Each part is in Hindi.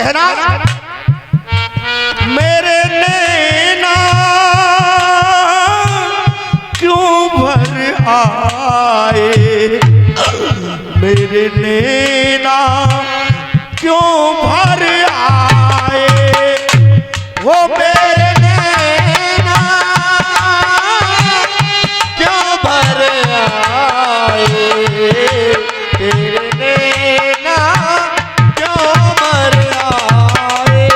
कहना मेरे नैना क्यों भर आए, मेरे नैना क्यों भर आए, वो मेरे नैना क्यों भर आए, तेरे नैना क्यों भर आए।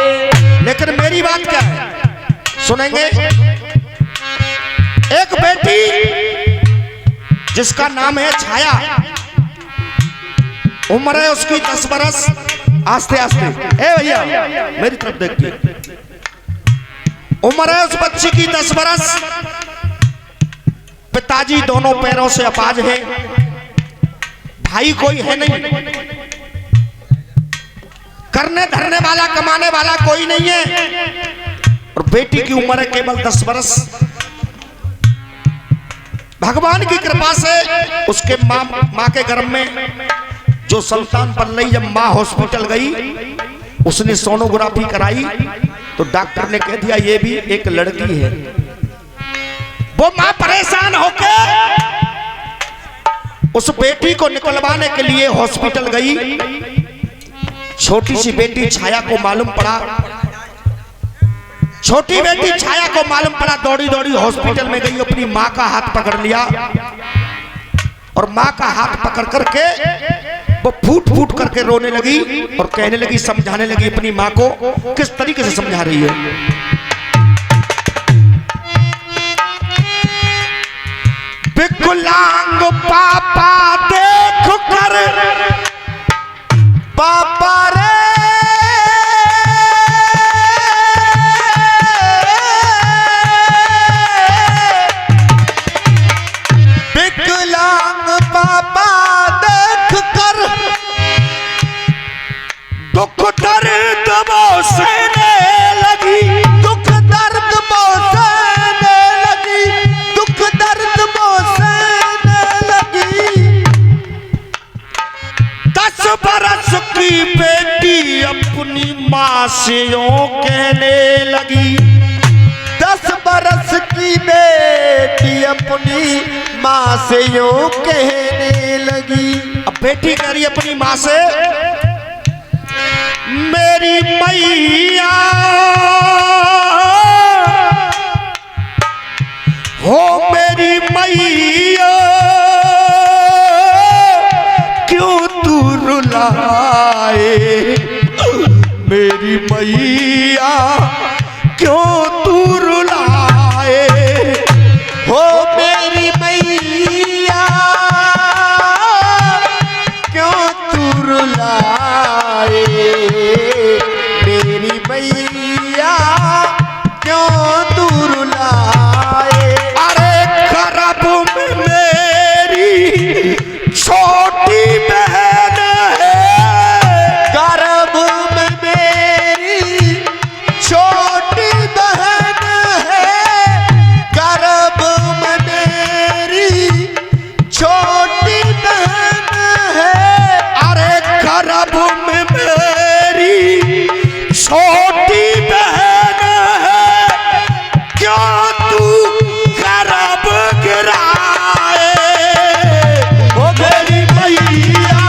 लेकिन मेरी बात क्या है सुनेंगे। एक बेटी जिसका नाम है छाया, उम्र है उसकी 10 बरस। आस्ते आस्ते ए भैया मेरी तरफ देखिए, उम्र है उस बच्ची की 10 बरस। पिताजी दोनों पैरों से अपाज है, भाई कोई है नहीं, करने धरने वाला कमाने वाला कोई नहीं है, और बेटी की उम्र है केवल 10 बरस। भगवान की कृपा से उसके माँ के गर्भ में जो संतान बन रही, जब माँ हॉस्पिटल गई उसने सोनोग्राफी कराई तो डॉक्टर ने कह दिया ये भी एक लड़की है। वो माँ परेशान होकर उस बेटी को निकलवाने के लिए हॉस्पिटल गई। छोटी सी बेटी छाया को मालूम पड़ा, छोटी बेटी छाया को मालूम पड़ा, दौड़ी दौड़ी हॉस्पिटल में गई, अपनी माँ का हाथ पकड़ लिया और माँ का हाथ पकड़ करके वो फूट फूट करके रोने लगी और कहने लगी, समझाने लगी अपनी माँ को। किस तरीके से समझा रही है। विकलांग पापा देख कर पापा रे, विकलांग पापा देख कर दुख दर्द वो सहने लगी, दुख दर्द वो सहने लगी, दुख दर्द वो सहने लगी। 10 बरस की बेटी अपनी माँ से यूं कहने लगी, 10 बरस की बेटी अपनी माँ से यूं कहने लगी। अब बेटी कह रही अपनी माँ से, मेरी मैया हो, मेरी मैया क्यों तू रुलाए, मेरी मैया क्यों तू रुलाए, हो मेरी मैया क्यों तू रुलाए, मेरी मैया क्यों तू रुलाए। अरे गर्भ में मेरी छोटी बहन है, गर्भ में मेरी छोटी बहन है, गर्भ में मेरी छोटी बहन है। अरे गर्भ में मेरी छोटी बहन है, क्यों तू गर्भ गिराए, ओ मेरी मैया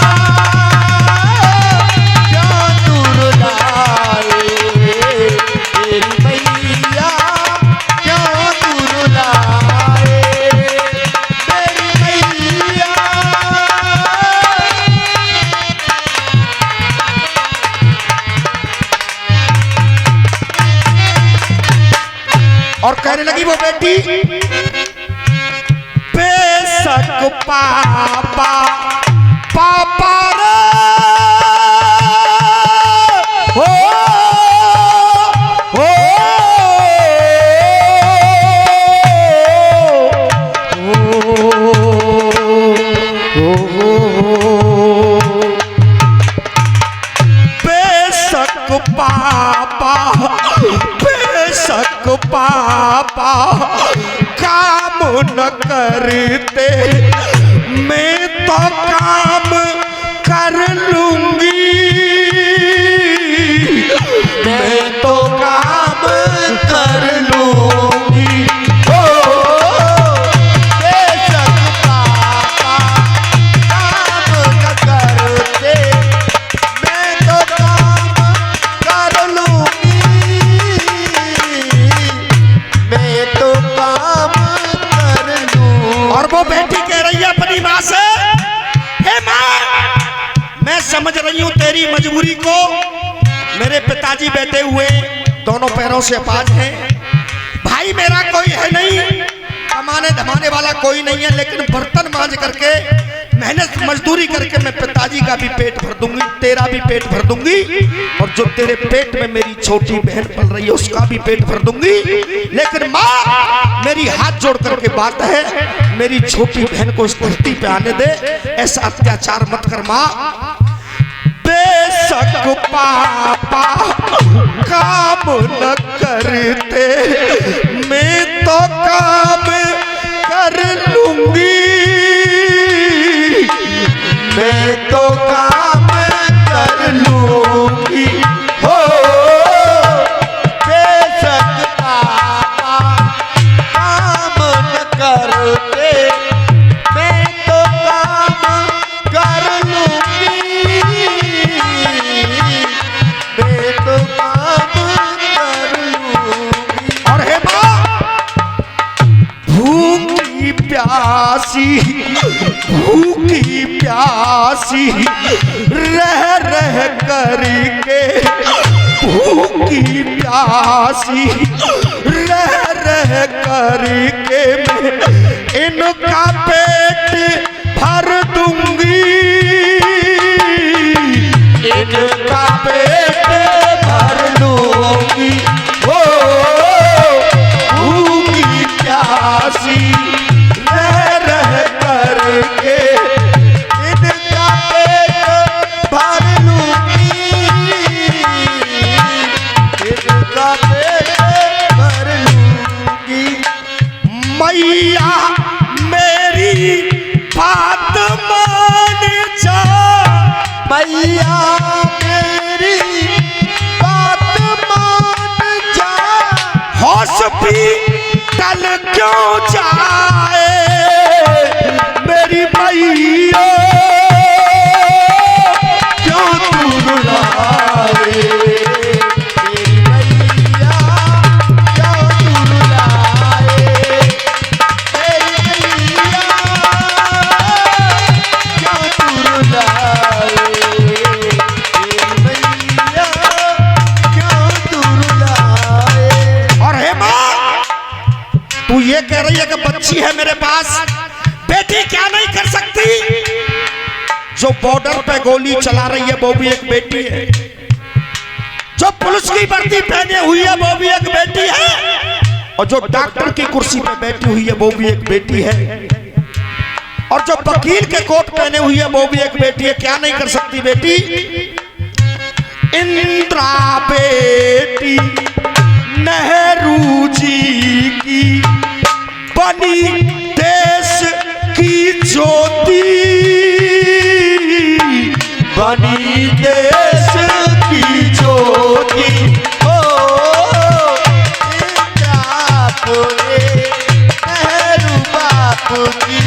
क्यों तू रुलाए, मेरी मैया क्यों तू रुलाए, मेरी मैया। और कहने लगी वो बेटी, बेशक पापा पापा रे हो, हो, हो, बेशक पापा, बेशक पापा काम न करते, मैं तो काम कर लूंगी, मजबूरी को। मेरे पिताजी बैठे हुए दोनों पैरों से अपाज हैं। भाई मेरा कोई है नहीं, कमाने धमाने वाला कोई नहीं है, लेकिन बर्तन मांज करके मेहनत मजदूरी करके मैं पिताजी का भी पेट भर दूंगी, तेरा भी पेट भर दूंगी, और जो तेरे पेट में मेरी छोटी बहन पल रही है उसका भी पेट भर दूंगी। लेकिन माँ मेरी हाथ जोड़ करके बात है, मेरी छोटी बहन को इस धरती पे आने दे, ऐसा अत्याचार मत कर माँ। बेशक पापा काम न करते, मैं तो काम कर लूंगी, मैं तो काम कर लूंगी हो। बेशक पापा काम न करते, मैं तो काम कर लूंगी, मैं तो काम कर लूंगी। और हे माँ भूखी प्यासी, भूखी प्यासी रह रह करके, भूखी प्यासी रह रह करके मैं इनका पेट भर दूंगी, इनका पेट भर दूंगी हो। भूखी प्यासी रह रह करके इनका पेट भर लूंगी, इनका पेट भर लूंगी। मैया मेरी बात मान जा, मैया मेरी बात मान जा, हॉस्पिटल क्यों जाए मेरी मैया, क्यों तू रुलाए मेरी मैया, क्यों तू रुलाए मेरी मैया, क्यों तू रुलाए मेरी मैया, क्यों तू रुलाए। और हे माँ तू ये कह रही है कि बच्ची है मेरे पास, बेटी क्या नहीं कर सकती? जो बॉर्डर पे गोली चला रही है वो भी एक बेटी है, जो पुलिस की वर्दी पहने हुई है वो भी एक बेटी है, और जो डॉक्टर की कुर्सी पे बैठी हुई है वो भी एक बेटी है, और जो वकील के कोट पहने हुई है वो भी एक बेटी है। क्या नहीं कर सकती बेटी? इंदिरा बेटी नेहरू जी की बनी देश की ज्योति, बनी देश की ज्योति हो। बापू नेहरू बापू की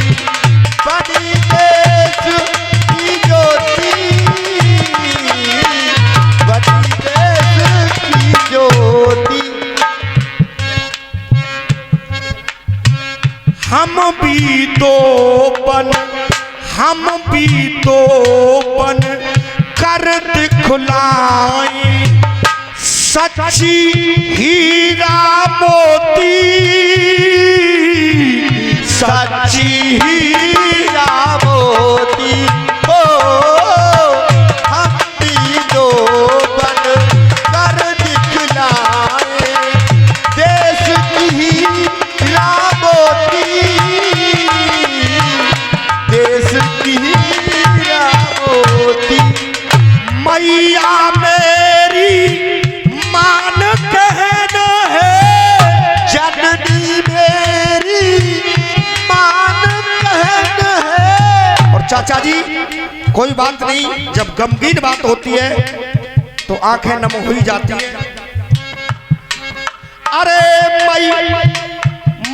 बनी देश की ज्योति, बनी देश की ज्योति। हम भी तो बन, हम भी तो बन कर दिखलाएं सच्ची हीरा मोती, सच्ची हीरा मोती हो। हम भी तो बन कर दिखलाएं देश की हीरा मोती, देश की हीरा मोती। मैया मेरी मान कहना है, जननी मेरी मान कहना है। और चाचा जी कोई बात नहीं, जब गमगीन बात होती है तो आंखें नम हुई जाती है। अरे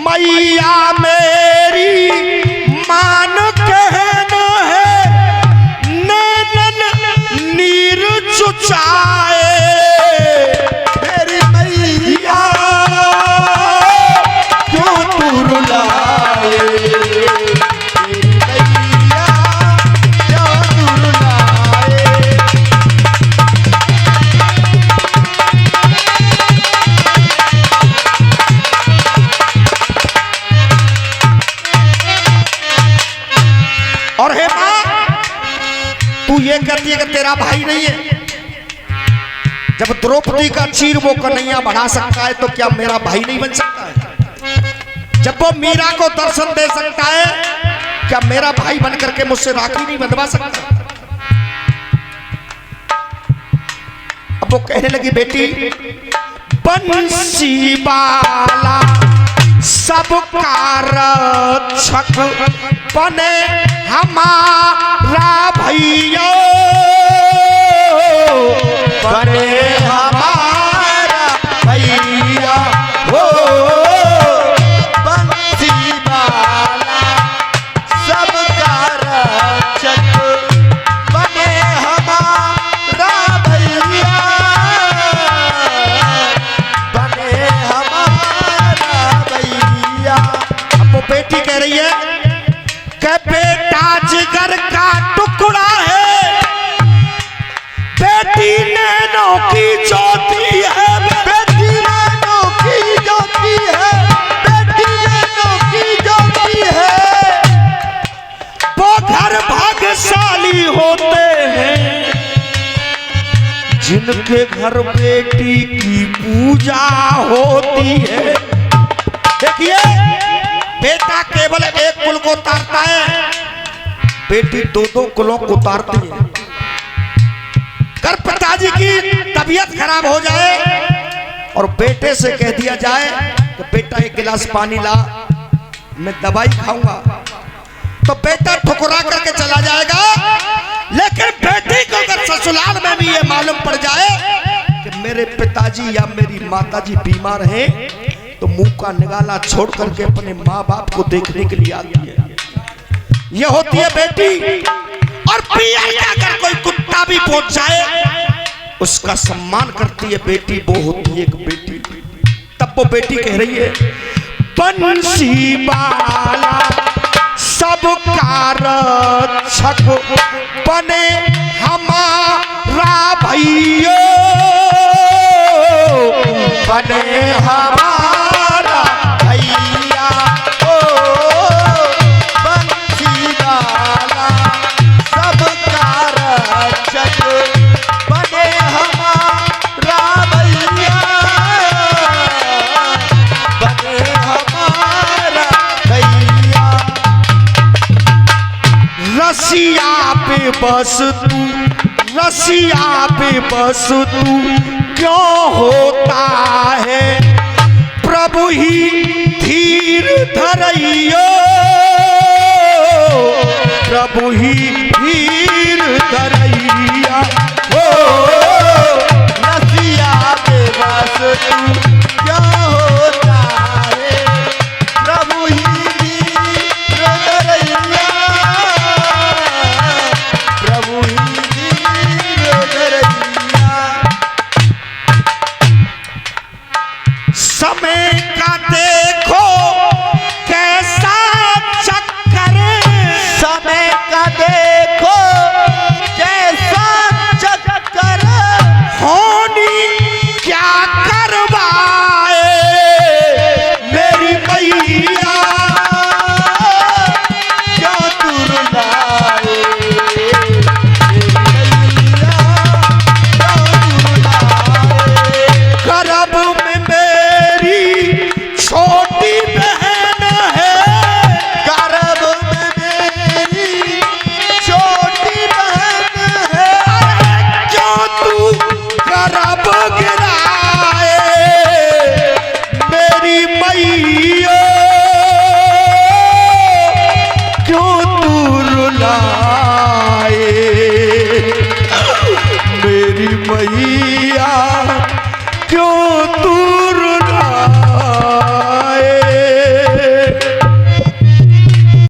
मैया मेरी मान कहना है, नैनन नीर चुचाए मेरी मैया, क्यों तू रुलाए मेरी मैया, क्यों तू रुलाए जब द्रौपदी का चीर वो कन्हैया बढ़ा सकता है तो क्या मेरा भाई नहीं बन सकता है? जब वो मीरा को दर्शन दे सकता है, क्या मेरा भाई बन करके मुझसे राखी नहीं बंधवा सकता? अब वो कहने लगी, बेटी बंसी वाला सबका रक्षक बने हमारा भैया, बने हमारा भैया हो। बंसी वाला सबका रक्षक बने हमारा भैया, बने हमारा भैया। अब वो बेटी कह रही है कि बेटा जिगर का टुकड़ा है, बेटी नैनों की ज्योति है, बेटी नैनों की ज्योति है, बेटी नैनों की ज्योति है। वो घर भाग्यशाली होते हैं जिनके घर बेटी की पूजा होती है। देखिए, बेटा केवल एक कुल को उतारता है, बेटी दो दो कुलों को उतारती है। अगर पिताजी की तबीयत खराब हो जाए और बेटे से कह दिया जाए कि बेटा एक गिलास पानी ला, मैं दवाई खाऊंगा, तो बेटा ठुकरा करके चला जाएगा। लेकिन बेटी को अगर ससुराल में भी ये मालूम पड़ जाए कि मेरे पिताजी या मेरी माताजी बीमार हैं, तो मुंह का निगाला छोड़ करके अपने माँ बाप को देखने के लिए आती है। यह होती है बेटी। और पिया के अगर कोई कुत्ता भी पहुंच जाए उसका सम्मान करती है बेटी, वो होती है एक बेटी। तब वो बेटी कह रही है, बंसी वाला सबका रक्षक बने हमारा भैया, बने हमारा भैया ओ। बंसी वाला सबका रक्षक बने हमारा भैया, बने हमारा भैया। रसिया पे बस तू, रसिया पे बस तू क्यों होता है, प्रभु ही धीर धरइयो, प्रभु ही धीर धरइया हो। रसिया पे बस तू क्यों होता है, प्रभु ही धीर धरइया, प्रभु ही धीर धरइया। समय का देखो कैसा चक्कर, समय का देखो कैसा चक्कर, होनी क्या करवाए मेरी मैया, क्या तुरलाए गर्भ में मेरी छोटी बहन है, गर्भ में मेरी छोटी बहन है। क्यों तू गर्भ गिराए मेरी मैया, क्यों तू रुलाए मेरी मैया, क्यों तू